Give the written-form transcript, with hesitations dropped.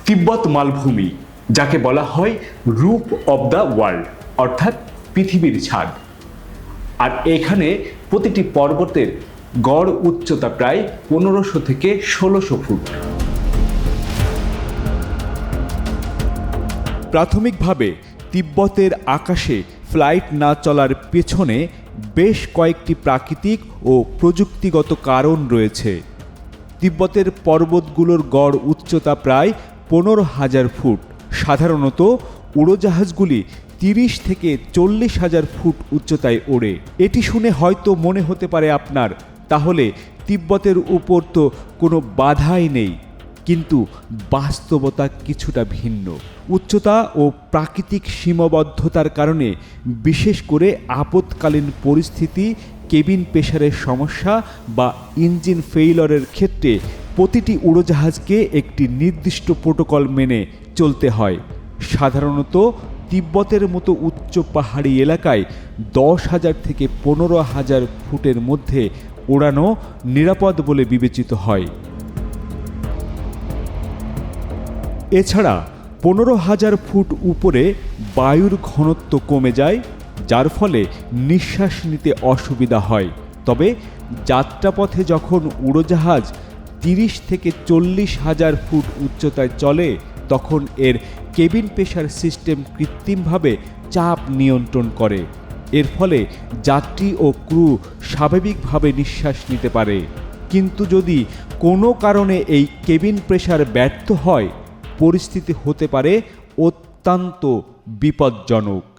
তিব্বত মালভূমি, যাকে বলা হয় রূপ অব দ্য ওয়ার্ল্ড অর্থাৎ পৃথিবীর ছাদ। আর এখানে প্রতিটি পর্বতের গড় উচ্চতা প্রায় 1500 থেকে 1600 ফুট। প্রাথমিকভাবে তিব্বতের আকাশে ফ্লাইট না চলার পেছনে বেশ কয়েকটি প্রাকৃতিক ও প্রযুক্তিগত কারণ রয়েছে। তিব্বতের পর্বতগুলোর গড় উচ্চতা প্রায় 15,000 ফুট। সাধারণত উড়োজাহাজগুলি 30 থেকে 40,000 ফুট উচ্চতায় ওড়ে। এটি শুনে হয়তো মনে হতে পারে আপনার, তাহলে তিব্বতের উপর তো কোনো বাধাই নেই। কিন্তু বাস্তবতা কিছুটা ভিন্ন। উচ্চতা ও প্রাকৃতিক সীমাবদ্ধতার কারণে, বিশেষ করে আপৎকালীন পরিস্থিতি, কেবিন প্রেসারের সমস্যা বা ইঞ্জিন ফেইলরের ক্ষেত্রে প্রতিটি উড়োজাহাজকে একটি নির্দিষ্ট প্রোটোকল মেনে চলতে হয়। সাধারণত তিব্বতের মতো উচ্চ পাহাড়ি এলাকায় 10,000 থেকে 15,000 ফুটের মধ্যে ওড়ানো নিরাপদ বলে বিবেচিত হয়। এছাড়া 15,000 ফুট উপরে বায়ুর ঘনত্ব কমে যায়, যার ফলে নিঃশ্বাস নিতে অসুবিধা হয়। তবে যাত্রাপথে যখন উড়োজাহাজ 30 থেকে 40,000 ফুট উচ্চতায় চলে, তখন এর কেবিন প্রেসার সিস্টেম কৃত্রিমভাবে চাপ নিয়ন্ত্রণ করে। এর ফলে যাত্রী ও ক্রু স্বাভাবিকভাবে নিঃশ্বাস নিতে পারে। কিন্তু যদি কোনো কারণে এই কেবিন প্রেসার ব্যর্থ হয়, পরিস্থিতি হতে পারে অত্যন্ত বিপজ্জনক।